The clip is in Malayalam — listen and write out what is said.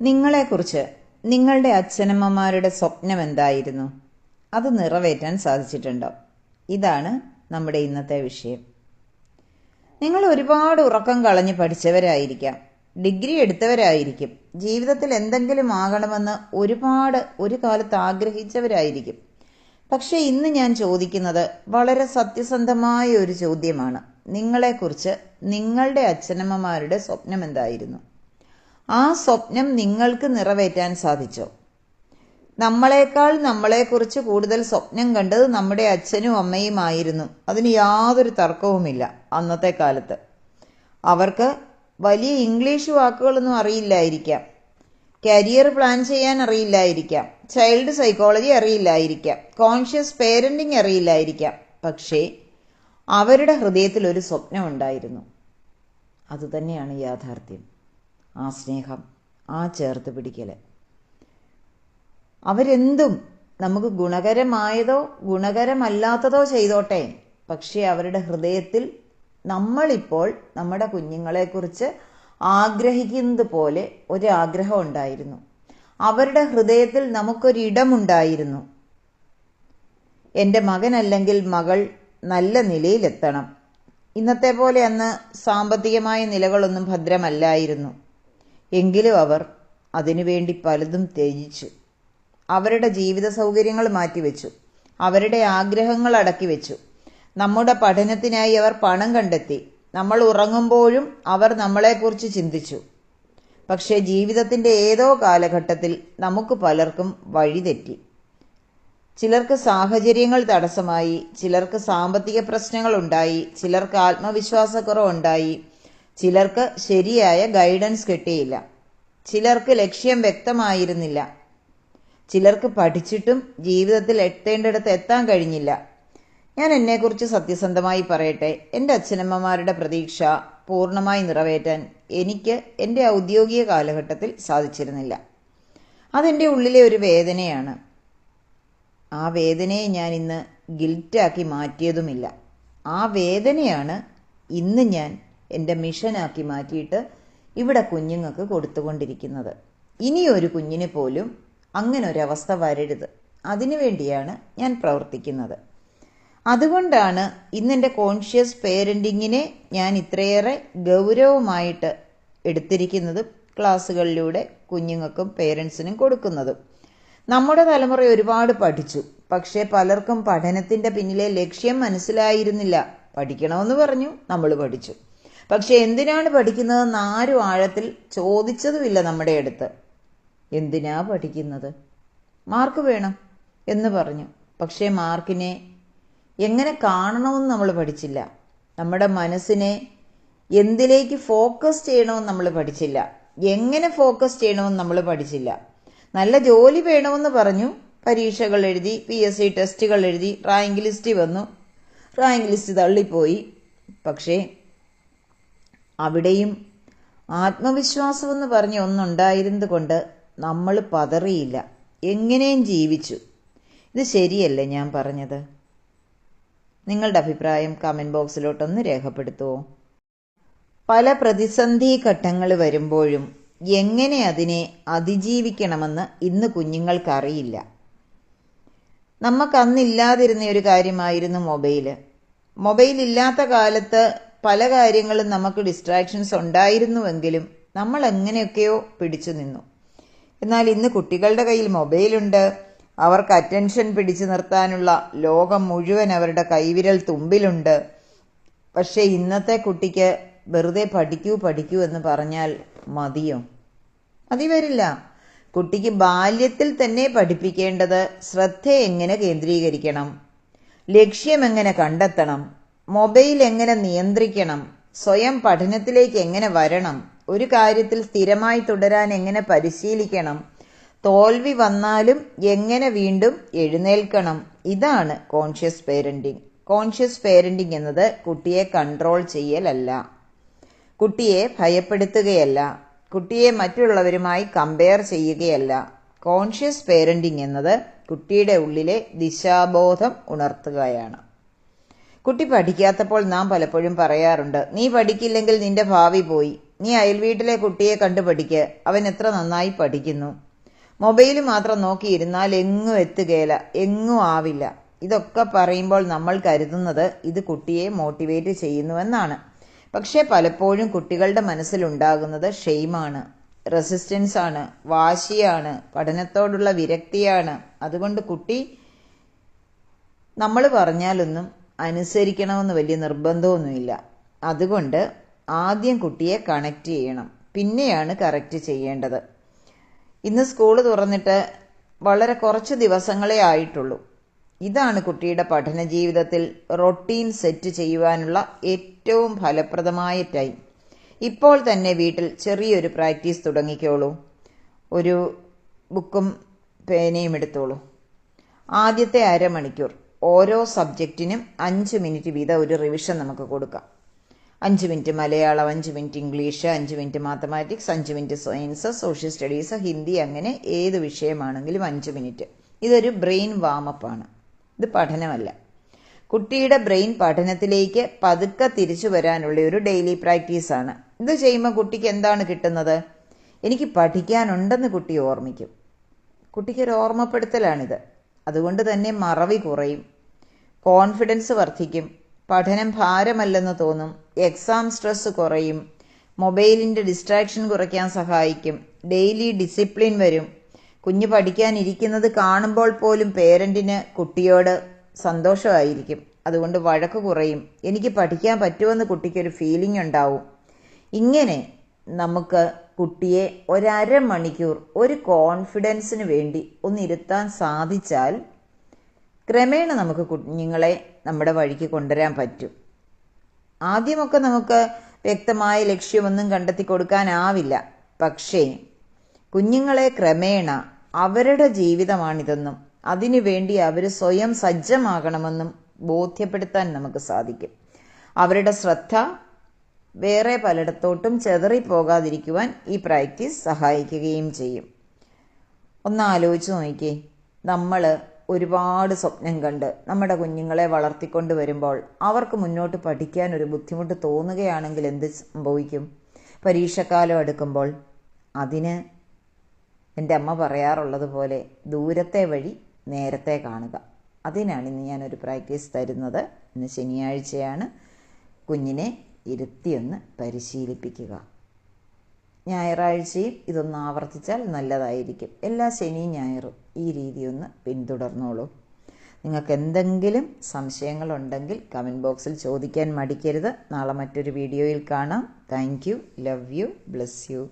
നിങ്ങളെക്കുറിച്ച് നിങ്ങളുടെ അച്ഛനമ്മമാരുടെ സ്വപ്നം എന്തായിരുന്നു? അത് നിറവേറ്റാൻ സാധിച്ചിട്ടുണ്ടോ? ഇതാണ് നമ്മുടെ ഇന്നത്തെ വിഷയം. നിങ്ങൾ ഒരുപാട് ഉറക്കം കളഞ്ഞ് പഠിച്ചവരായിരിക്കാം, ഡിഗ്രി എടുത്തവരായിരിക്കും, ജീവിതത്തിൽ എന്തെങ്കിലും ആകണമെന്ന് ഒരു കാലത്ത് ആഗ്രഹിച്ചവരായിരിക്കും. പക്ഷെ ഇന്ന് ഞാൻ ചോദിക്കുന്നത് വളരെ സത്യസന്ധമായ ഒരു ചോദ്യമാണ്. നിങ്ങളെക്കുറിച്ച് നിങ്ങളുടെ അച്ഛനമ്മമാരുടെ സ്വപ്നം എന്തായിരുന്നു? ആ സ്വപ്നം നിങ്ങൾക്ക് നിറവേറ്റാൻ സാധിച്ചോ? നമ്മളെക്കാൾ നമ്മളെക്കുറിച്ച് കൂടുതൽ സ്വപ്നം കണ്ടത് നമ്മുടെ അച്ഛനും അമ്മയുമായിരുന്നു. അതിന് യാതൊരു തർക്കവുമില്ല. അന്നത്തെ കാലത്ത് അവർക്ക് വലിയ ഇംഗ്ലീഷ് വാക്കുകളൊന്നും അറിയില്ലായിരിക്കാം, കരിയർ പ്ലാൻ ചെയ്യാൻ അറിയില്ലായിരിക്കാം, ചൈൽഡ് സൈക്കോളജി അറിയില്ലായിരിക്കാം, കോൺഷ്യസ് പേരന്റിങ് അറിയില്ലായിരിക്കാം. പക്ഷേ അവരുടെ ഹൃദയത്തിൽ ഒരു സ്വപ്നം ഉണ്ടായിരുന്നു. അതുതന്നെയാണ് യാഥാർത്ഥ്യം. ആ സ്നേഹം, ആ ചേർത്ത് പിടിക്കല്. അവരെന്തും നമുക്ക് ഗുണകരമായതോ ഗുണകരമല്ലാത്തതോ ചെയ്തോട്ടെ, പക്ഷേ അവരുടെ ഹൃദയത്തിൽ നമ്മളിപ്പോൾ നമ്മുടെ കുഞ്ഞുങ്ങളെക്കുറിച്ച് ആഗ്രഹിക്കുന്നത് പോലെ ഒരാഗ്രഹം ഉണ്ടായിരുന്നു. അവരുടെ ഹൃദയത്തിൽ നമുക്കൊരിടമുണ്ടായിരുന്നു. എൻ്റെ മകനല്ലെങ്കിൽ മകൾ നല്ല നിലയിലെത്തണം. ഇന്നത്തെ പോലെ അന്ന് സാമ്പത്തികമായ നിലകളൊന്നും ഭദ്രമല്ലായിരുന്നു. എങ്കിലും അവർ അതിനുവേണ്ടി പലതും ത്യജിച്ചു. അവരുടെ ജീവിത സൗകര്യങ്ങൾ മാറ്റിവെച്ചു, അവരുടെ ആഗ്രഹങ്ങൾ അടക്കി വെച്ചു. നമ്മുടെ പഠനത്തിനായി അവർ പണം കണ്ടെത്തി. നമ്മൾ ഉറങ്ങുമ്പോഴും അവർ നമ്മളെക്കുറിച്ച് ചിന്തിച്ചു. പക്ഷേ ജീവിതത്തിൻ്റെ ഏതോ കാലഘട്ടത്തിൽ നമുക്ക് പലർക്കും വഴിതെറ്റി. ചിലർക്ക് സാഹചര്യങ്ങൾ തടസ്സമായി, ചിലർക്ക് സാമ്പത്തിക പ്രശ്നങ്ങളുണ്ടായി, ചിലർക്ക് ആത്മവിശ്വാസക്കുറവുണ്ടായി, ചിലർക്ക് ശരിയായ ഗൈഡൻസ് കിട്ടിയില്ല, ചിലർക്ക് ലക്ഷ്യം വ്യക്തമായിരുന്നില്ല, ചിലർക്ക് പഠിച്ചിട്ടും ജീവിതത്തിൽ എത്തേണ്ടിടത്ത് എത്താൻ കഴിഞ്ഞില്ല. ഞാൻ എന്നെക്കുറിച്ച് സത്യസന്ധമായി പറയട്ടെ, എൻ്റെ അച്ഛനമ്മമാരുടെ പ്രതീക്ഷ പൂർണ്ണമായി നിറവേറ്റാൻ എനിക്ക് എൻ്റെ ഔദ്യോഗിക കാലഘട്ടത്തിൽ സാധിച്ചിരുന്നില്ല. അതെൻ്റെ ഉള്ളിലെ ഒരു വേദനയാണ്. ആ വേദനയെ ഞാൻ ഇന്ന് ഗിൽറ്റാക്കി മാറ്റിയതുമില്ല. ആ വേദനയാണ് ഇന്ന് ഞാൻ എൻ്റെ മിഷനാക്കി മാറ്റിയിട്ട് ഇവിടെ കുഞ്ഞുങ്ങൾക്ക് കൊടുത്തുകൊണ്ടിരിക്കുന്നത്. ഇനിയൊരു കുഞ്ഞിന് പോലും അങ്ങനെ ഒരവസ്ഥ വരരുത്, അതിനുവേണ്ടിയാണ് ഞാൻ പ്രവർത്തിക്കുന്നത്. അതുകൊണ്ടാണ് ഇന്നെൻ്റെ കോൺഷ്യസ് പേരൻറ്റിങ്ങിനെ ഞാൻ ഇത്രയേറെ ഗൗരവമായിട്ട് എടുത്തിരിക്കുന്നതും ക്ലാസ്സുകളിലൂടെ കുഞ്ഞുങ്ങൾക്കും പേരൻസിനും കൊടുക്കുന്നതും. നമ്മുടെ തലമുറ ഒരുപാട് പഠിച്ചു, പക്ഷേ പലർക്കും പഠനത്തിൻ്റെ പിന്നിലെ ലക്ഷ്യം മനസ്സിലായിരുന്നില്ല. പഠിക്കണമെന്ന് പറഞ്ഞു, നമ്മൾ പഠിച്ചു. പക്ഷെ എന്തിനാണ് പഠിക്കുന്നതെന്ന് ആരും ആഴത്തിൽ ചോദിച്ചതുമില്ല നമ്മുടെ അടുത്ത്. എന്തിനാ പഠിക്കുന്നത്? മാർക്ക് വേണം എന്ന് പറഞ്ഞു. പക്ഷേ മാർക്കിനെ എങ്ങനെ കാണണമെന്ന് നമ്മൾ പഠിച്ചില്ല. നമ്മുടെ മനസ്സിനെ എന്തിലേക്ക് ഫോക്കസ് ചെയ്യണമെന്ന് നമ്മൾ പഠിച്ചില്ല. എങ്ങനെ ഫോക്കസ് ചെയ്യണമെന്ന് നമ്മൾ പഠിച്ചില്ല. നല്ല ജോലി വേണമെന്ന് പറഞ്ഞു, പരീക്ഷകൾ എഴുതി, PSC ടെസ്റ്റുകൾ എഴുതി, റാങ്ക് ലിസ്റ്റ് വന്നു, റാങ്ക് ലിസ്റ്റ് തള്ളിപ്പോയി. പക്ഷേ അവിടെയും ആത്മവിശ്വാസമെന്ന് പറഞ്ഞ ഒന്നുണ്ടായിരുന്നത് കൊണ്ട് നമ്മൾ പതറിയില്ല, എങ്ങനെയും ജീവിച്ചു. ഇത് ശരിയല്ലേ ഞാൻ പറഞ്ഞത്? നിങ്ങളുടെ അഭിപ്രായം കമൻറ്റ് ബോക്സിലോട്ടൊന്ന് രേഖപ്പെടുത്തുമോ? പല പ്രതിസന്ധി ഘട്ടങ്ങൾ വരുമ്പോഴും എങ്ങനെ അതിനെ അതിജീവിക്കണമെന്ന് ഇന്ന് കുഞ്ഞുങ്ങൾക്കറിയില്ല. നമുക്കന്നില്ലാതിരുന്ന ഒരു കാര്യമായിരുന്നു മൊബൈൽ ഇല്ലാത്ത കാലത്ത് പല കാര്യങ്ങളും നമുക്ക് ഡിസ്ട്രാക്ഷൻസ് ഉണ്ടായിരുന്നുവെങ്കിലും നമ്മൾ എങ്ങനെയൊക്കെയോ പിടിച്ചു നിന്നു. എന്നാൽ ഇന്ന് കുട്ടികളുടെ കയ്യിൽ മൊബൈലുണ്ട്. അവർക്ക് അറ്റൻഷൻ പിടിച്ചു നിർത്താനുള്ള ലോകം മുഴുവൻ അവരുടെ കൈവിരൽ തുമ്പിലുണ്ട്. പക്ഷേ ഇന്നത്തെ കുട്ടിക്ക് വെറുതെ പഠിക്കൂ എന്ന് പറഞ്ഞാൽ മതിയോ? മതി വരില്ല. കുട്ടിക്ക് ബാല്യത്തിൽ തന്നെ പഠിപ്പിക്കേണ്ടത് ശ്രദ്ധ എങ്ങനെ കേന്ദ്രീകരിക്കണം, ലക്ഷ്യം എങ്ങനെ കണ്ടെത്തണം, മൊബൈൽ എങ്ങനെ നിയന്ത്രിക്കണം, സ്വയം പഠനത്തിലേക്ക് എങ്ങനെ വരണം, ഒരു കാര്യത്തിൽ സ്ഥിരമായി തുടരാൻ എങ്ങനെ പരിശീലിക്കണം, തോൽവി വന്നാലും എങ്ങനെ വീണ്ടും എഴുന്നേൽക്കണം. ഇതാണ് കോൺഷ്യസ് പേരന്റിങ്. കോൺഷ്യസ് പേരന്റിങ് എന്നത് കുട്ടിയെ കൺട്രോൾ ചെയ്യലല്ല, കുട്ടിയെ ഭയപ്പെടുത്തുകയല്ല, കുട്ടിയെ മറ്റുള്ളവരുമായി കമ്പയർ ചെയ്യുകയല്ല. കോൺഷ്യസ് പേരന്റിങ് എന്നത് കുട്ടിയുടെ ഉള്ളിലെ ദിശാബോധം ഉണർത്തുകയാണ്. കുട്ടി പഠിക്കാത്തപ്പോൾ നാം പലപ്പോഴും പറയാറുണ്ട്, നീ പഠിക്കില്ലെങ്കിൽ നിന്റെ ഭാവി പോയി. നീ അയൽവീട്ടിലെ കുട്ടിയെ കണ്ടു പഠിക്ക്, അവൻ എത്ര നന്നായി പഠിക്കുന്നു. മൊബൈൽ മാത്രം നോക്കിയിരുന്നാൽ എങ്ങും എത്തുകയില്ല, എങ്ങും ആവില്ല. ഇതൊക്കെ പറയുമ്പോൾ നമ്മൾ കരുതുന്നത് ഇത് കുട്ടിയെ മോട്ടിവേറ്റ് ചെയ്യുന്നുവെന്നാണ്. പക്ഷേ പലപ്പോഴും കുട്ടികളുടെ മനസ്സിലുണ്ടാകുന്നത് ഷെയിമാണ്, റെസിസ്റ്റൻസ് ആണ്, വാശിയാണ്, പഠനത്തോടുള്ള വിരക്തിയാണ്. അതുകൊണ്ട് കുട്ടി നമ്മൾ പറഞ്ഞാലൊന്നും അനുസരിക്കണമെന്ന് വലിയ നിർബന്ധമൊന്നുമില്ല. അതുകൊണ്ട് ആദ്യം കുട്ടിയെ കണക്ട് ചെയ്യണം, പിന്നെയാണ് കറക്റ്റ് ചെയ്യേണ്ടത്. ഇന്ന് സ്കൂൾ തുറന്നിട്ട് വളരെ കുറച്ച് ദിവസങ്ങളേ ആയിട്ടുള്ളൂ. ഇതാണ് കുട്ടിയുടെ പഠന ജീവിതത്തിൽ റൊട്ടീൻ സെറ്റ് ചെയ്യുവാനുള്ള ഏറ്റവും ഫലപ്രദമായ ടൈം. ഇപ്പോൾ തന്നെ വീട്ടിൽ ചെറിയൊരു പ്രാക്ടീസ് തുടങ്ങിക്കോളൂ. ഒരു ബുക്കും പേനയും എടുത്തോളൂ. ആദ്യത്തെ അരമണിക്കൂർ ഓരോ സബ്ജക്റ്റിനും 5 മിനിറ്റ് വീതം ഒരു റിവിഷൻ നമുക്ക് കൊടുക്കാം. 5 minute Malayalam, 5 minute English, 5 minute mathematics, 5 minute science, social studies, Hindi, അങ്ങനെ ഏത് വിഷയമാണെങ്കിലും 5 മിനിറ്റ്. ഇതൊരു ബ്രെയിൻ വാമപ്പ് ആണ്, ഇത് പഠനമല്ല. കുട്ടിയുടെ ബ്രെയിൻ പഠനത്തിലേക്ക് പതുക്കെ തിരിച്ചു വരാനുള്ള ഒരു ഡെയിലി പ്രാക്ടീസാണ്. ഇത് ചെയ്യുമ്പോൾ കുട്ടിക്ക് എന്താണ് കിട്ടുന്നത്? എനിക്ക് പഠിക്കാനുണ്ടെന്ന് കുട്ടി ഓർമ്മിക്കും. കുട്ടിക്കൊരു ഓർമ്മപ്പെടുത്തലാണിത്. അതുകൊണ്ട് തന്നെ മറവി കുറയും, കോൺഫിഡൻസ് വർദ്ധിക്കും, പഠനം ഭാരമല്ലെന്ന് തോന്നും, എക്സാം സ്ട്രെസ് കുറയും, മൊബൈലിൻ്റെ ഡിസ്ട്രാക്ഷൻ കുറയ്ക്കാൻ സഹായിക്കും, ഡെയിലി ഡിസിപ്ലിൻ വരും. കുഞ്ഞ് പഠിക്കാനിരിക്കുന്നത് കാണുമ്പോൾ പോലും പേരൻറ്റിന് കുട്ടിയോട് സന്തോഷമായിരിക്കും. അതുകൊണ്ട് വഴക്ക് കുറയും, എനിക്ക് പഠിക്കാൻ പറ്റുമെന്ന് കുട്ടിക്കൊരു ഫീലിംഗ് ഉണ്ടാവും. ഇങ്ങനെ നമുക്ക് കുട്ടിയെ ഒരമണിക്കൂർ ഒരു കോൺഫിഡൻസിന് വേണ്ടി ഒന്നിരുത്താൻ സാധിച്ചാൽ ക്രമേണ നമുക്ക് കുഞ്ഞുങ്ങളെ നമ്മുടെ വഴിക്ക് കൊണ്ടുവരാൻ പറ്റും. ആദ്യമൊക്കെ നമുക്ക് വ്യക്തമായ ലക്ഷ്യമൊന്നും കണ്ടെത്തി കൊടുക്കാനാവില്ല. പക്ഷേ കുഞ്ഞുങ്ങളെ ക്രമേണ അവരുടെ ജീവിതമാണിതെന്നും അതിനുവേണ്ടി അവർ സ്വയം സജ്ജമാകണമെന്നും ബോധ്യപ്പെടുത്താൻ നമുക്ക് സാധിക്കും. അവരുടെ ശ്രദ്ധ വേറെ പലയിടത്തോട്ടും ചെതറിപ്പോകാതിരിക്കുവാൻ ഈ പ്രാക്ടീസ് സഹായിക്കുകയും ചെയ്യും. ഒന്ന് ആലോചിച്ച് നോക്കിക്കേ, നമ്മൾ ഒരുപാട് സ്വപ്നം കണ്ട് നമ്മുടെ കുഞ്ഞുങ്ങളെ വളർത്തിക്കൊണ്ട് വരുമ്പോൾ അവർക്ക് മുന്നോട്ട് പഠിക്കാൻ ഒരു ബുദ്ധിമുട്ട് തോന്നുകയാണെങ്കിൽ എന്ത് സംഭവിക്കും? പരീക്ഷക്കാലം അടുക്കുമ്പോൾ അതിന് എൻ്റെ അമ്മ പറയാറുള്ളത് പോലെ ദൂരത്തെ വഴി നേരത്തെ കാണുക. അതിനാണ് ഇന്ന് ഞാനൊരു പ്രാക്ടീസ് തരുന്നത്. ഇന്ന് ശനിയാഴ്ചയാണ്. കുഞ്ഞിനെ ഇരുത്തിയൊന്ന് പരിശീലിപ്പിക്കുക. ഞായറാഴ്ചയും ഇതൊന്ന് ആവർത്തിച്ചാൽ നല്ലതായിരിക്കും. എല്ലാ ശനിയും ഞായറും ഈ രീതി ഒന്ന് പിന്തുടർന്നോളൂ. നിങ്ങൾക്ക് എന്തെങ്കിലും സംശയങ്ങളുണ്ടെങ്കിൽ കമൻറ്റ് ബോക്സിൽ ചോദിക്കാൻ മടിക്കരുത്. നാളെ മറ്റൊരു വീഡിയോയിൽ കാണാം. Thank you, love you, bless you.